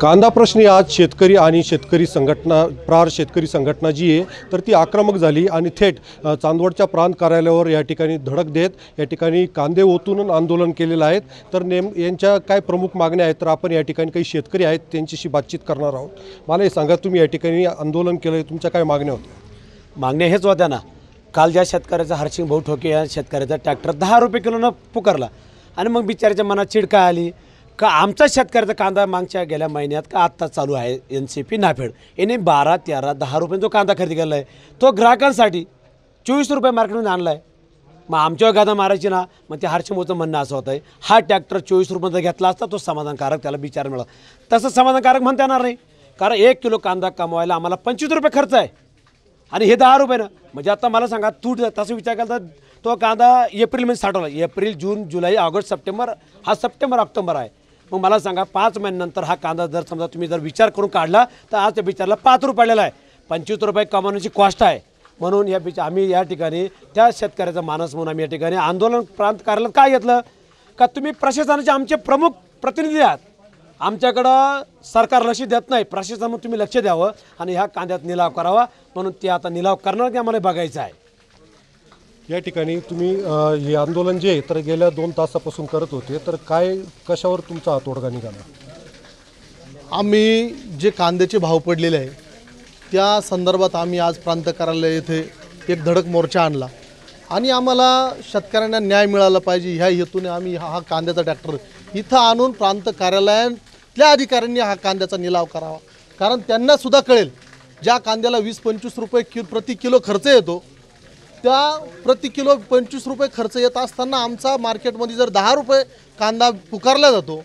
कांदा प्रश्नी आज शेतकरी आणि शेतकरी संघटना प्रहार शेतकरी संघटना जी आहे तर ती आक्रमक झाली आणि थेट चांदवडच्या प्रांत कार्यालयावर या ठिकाणी धडक देत या ठिकाणी कांदे ओतून आंदोलन केलेलं आहे। तर यांच्या काय प्रमुख मागण्या आहेत तर आपण या ठिकाणी काही शेतकरी आहेत त्यांच्याशी बातचीत करणार आहोत। मला हे सांगा, तुम्ही या ठिकाणी आंदोलन केलं, तुमच्या काय मागण्या होत्या? मागण्या हेच होत्या ना, काल ज्या शेतकऱ्याचा हरसिंग भाऊ ठोके या शेतकऱ्याचा ट्रॅक्टर 10 रुपये किलोनं पुकारला आणि मग बिचाऱ्याच्या मनात चिड काय आली का आमचा शेतकऱ्याचा कांदा मागच्या गेल्या महिन्यात का आत्ता चालू आहे NCP नाफेड याने 12, 13, 10 रुपये जो कांदा खरेदी केला आहे तो ग्राहकांसाठी 24 रुपये मार्केटमध्ये आणला आहे। मग आमच्यावर गादा मारायची ना, मग ते हरसिंग भाऊचं म्हणणं असं होतं आहे हा ट्रॅक्टर 24 रुपये घेतला असता तो समाधानकारक त्याला बिचार मिळाला, तसं समाधानकारक म्हणता येणार नाही। कारण 1 किलो कांदा कमवायला आम्हाला 25 रुपये खर्च आहे आणि हे 10 रुपये ना, म्हणजे आता मला सांगा तू तसं विचार केला तर तो कांदा एप्रिलमध्ये साठवला, एप्रिल, जून, जुलै, ऑगस्ट, सप्टेंबर, हा सप्टेंबर ऑक्टोबर आहे। मग मला सांगा 5 महिन्यानंतर हा कांदा जर समजा तुम्ही जर विचार करून काढला तर आज त्या बिचारला 5 रुपये पडलेला आहे, 25 रुपये कमावण्याची कॉस्ट आहे। म्हणून आम्ही या ठिकाणी त्या शेतकऱ्याचा मानस म्हणून आम्ही या ठिकाणी आंदोलन प्रांत कार्यालयात काय घेतलं का तुम्ही प्रशासनाचे आमचे प्रमुख प्रतिनिधी आहात, आमच्याकडं सरकार लक्ष देत नाही, प्रशासनावर तुम्ही लक्ष द्यावं आणि ह्या कांद्यात निलाव करावा, म्हणून ते आता निलाव करणार की आम्हाला बघायचं आहे। या ठिकाणी तुम्ही हे आंदोलन जे तर गेल्या 2 तासापासून करत होते तर काय कशावर तुमचा हातोडगा निघाला? आम्ही जे कांद्याचे भाव पडलेले आहे त्या संदर्भात आम्ही आज प्रांत कार्यालय येथे एक धडक मोर्चा आणला आणि आम्हाला शेतकऱ्यांना न्याय मिळाला पाहिजे ह्या हेतूने आम्ही हा कांद्याचा ट्रॅक्टर इथं आणून प्रांत कार्यालयातल्या अधिकाऱ्यांनी हा कांद्याचा निलाव करावा। कारण त्यांना सुद्धा कळेल ज्या कांद्याला 20-25 रुपये प्रति किलो खर्च येतो त्या प्रति किलो 25 रुपये खर्च येत असताना आमचा मार्केटमध्ये जर 10 रुपये कांदा पुकारला जातो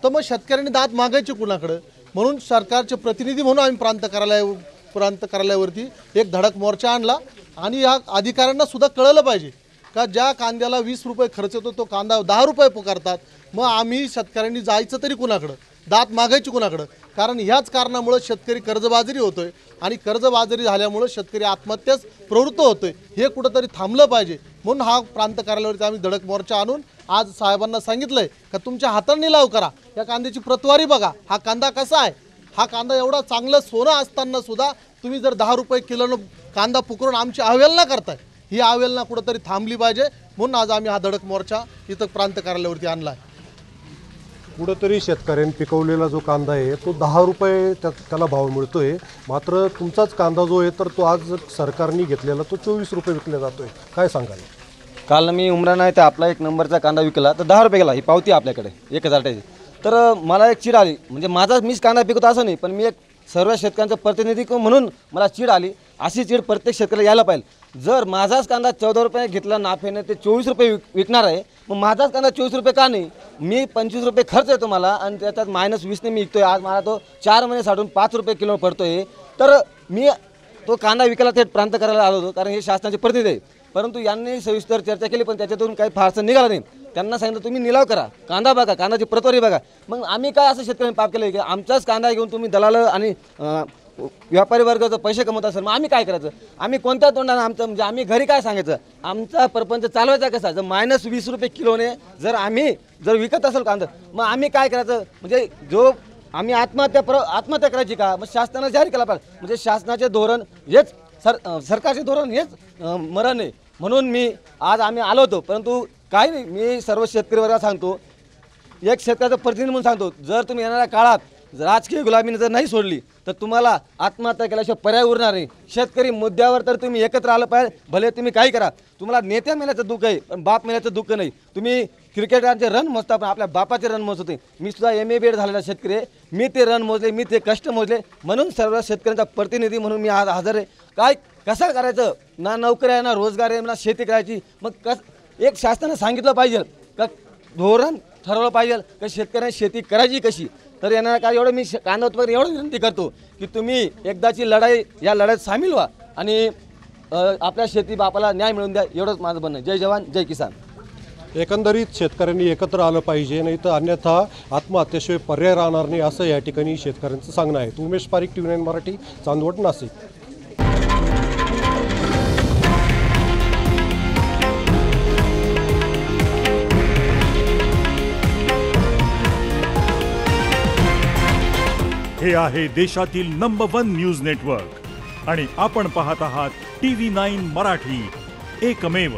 तर मग शेतकऱ्यांनी दाद मागायचे कुणाकडे? म्हणून सरकारचे प्रतिनिधी म्हणून आम्ही प्रांत कार्यालयावरती एक धडक मोर्चा आणला आणि ह्या अधिकाऱ्यांना सुद्धा कळलं पाहिजे का ज्या कांद्याला 20 रुपये खर्च येतो तो कांदा 10 रुपये पुकारतात, मग आम्ही शेतकऱ्यांनी जायचं तरी कुणाकडं, दात मागायची कुणाकडं? कारण ह्याच कारणामुळे शेतकरी कर्जबाजारी होतोय आणि कर्जबाजारी झाल्यामुळे शेतकरी आत्महत्याच प्रवृत्त होतोय, हे कुठंतरी थांबलं पाहिजे। म्हणून हा प्रांत कार्यालयावरती आम्ही धडक मोर्चा आणून आज साहेबांना सांगितलंय का तुमच्या हाताने निलाव करा, या कांद्याची प्रतवारी बघा, हा कांदा कसा आहे, हा कांदा एवढा चांगलं सोनं असताना सुद्धा तुम्ही जर 10 रुपये किलोनं कांदा पुकरून आमची अवहेलना करताय, ही अवहेलना कुठंतरी थांबली पाहिजे। म्हणून आज आम्ही हा धडक मोर्चा इथं प्रांत कार्यालयावरती आणला आहे। कुठंतरी शेतकऱ्यांनी पिकवलेला जो कांदा आहे तो 10 रुपये त्याला भाव मिळतोय, मात्र तुमचाच कांदा जो आहे तर तो आज सरकारने घेतलेला तो 24 रुपये विकला जातोय, काय सांगाल? काल मी उमरान आहे तर आपला 1 नंबरचा कांदा विकला तर 10 रुपये गेला, ही पावती आपल्याकडे 1000 टाची। तर मला एक चीड आली, म्हणजे माझाच मीच कांदा पिकवतो असं नाही, पण मी एक सर्व शेतकऱ्यांचा प्रतिनिधी म्हणून मला चीड आली। अशी चीड प्रत्येक शेतकऱ्याला यायला पाहिजे। जर माझाच कांदा 14 रुपये घेतला नाफेने ते 24 रुपये विकणार आहे, मग माझाच कांदा 24 रुपये का नाही? मी 25 रुपये खर्च येतो मला आणि त्याच्यात -20ने मी विकतोय, आज मला तो 4 महिने साठून 5 रुपये किलो पडतोय। तर मी तो कांदा विकायला थेट प्रांत करायला आलो होतो, कारण हे शासनाचे प्रतिनिधी आहे। परंतु यांनी सविस्तर चर्चा केली पण त्याच्यातून काही फारसं निघालं नाही। त्यांना सांगितलं तुम्ही निलाव करा, कांदा बघा, कांद्याची प्रतवारी बघा। मग आम्ही काय असं शेतकऱ्यांनी पाप केलं की आमचाच कांदा घेऊन तुम्ही दलाल आणि व्यापारी वर्गाचं पैसे कमवत असेल, मग आम्ही काय करायचं? आम्ही कोणत्या तोंडाने आमचं म्हणजे आम्ही घरी काय सांगायचं? आमचा परपंच चालवायचा कसा? जर -20 रुपये किलोने जर आम्ही विकत असेल कांदा, मग आम्ही काय करायचं? म्हणजे जो आम्ही आत्महत्या करायची का? मग शासनानं जाहीर केला पाहिजे, म्हणजे शासनाचे धोरण हेच सरकारचे धोरण हेच मरण आहे। म्हणून आज आम्ही आलो होतो, परंतु काही नाही, मी सर्व शेतकरी वर्गाला सांगतो, एक शेतकऱ्याचा प्रतिनिधी म्हणून सांगतो, जर तुम्ही येणाऱ्या काळात राजकीय गुलामीने जर नाही सोडली तर तुम्हाला आत्महत्या केल्याशिवाय पर्याय उरणार नाही। शेतकरी मुद्द्यावर तर तुम्ही एकत्र आलं पाहिजे, भले तुम्ही काही करा, तुम्हाला नेत्या मेल्याचं दुःख आहे पण बाप मेल्याचं दुःख नाही। तुम्ही क्रिकेटरचे रन मोजता पण आपल्या बापाचे रन मोजते, मी सुद्धा MA BEd झालेला शेतकरी आहे, मी ते रन मोजले, मी ते कष्ट मोजले, म्हणून सर्व शेतकऱ्यांचा प्रतिनिधी म्हणून मी आज हजर आहे। काय कसं करायचं? ना नोकरी आहे, ना रोजगार आहे, ना शेती करायची, मग एक शासनाने सांगितलं पाहिजे का धोरण ठरवलं पाहिजे का शेतकऱ्यांनी शेती करायची कशी? तर यांना काय एवढं मी कांदा उत्पादक एवढं विनंती करतो की तुम्ही एकदाची लढाई या लढाईत सामील व्हा आणि आपल्या शेती बापाला न्याय मिळवून द्या, एवढंच माझं म्हणणं। जय जवान जय किसान। एकंदरीत शेतकऱ्यांनी एकत्र आलं पाहिजे, नाही तर अन्यथा आत्महत्येशिवाय पर्याय राहणार नाही असं या ठिकाणी शेतकऱ्यांचं सांगणं आहे। उमेश पारिक, TV9 मराठी, चांदवड, नाशिक। हे आहे देशातील नंबर 1 न्यूज नेटवर्क आणि आपण पाहत आहात TV9 मराठी, एकमेव.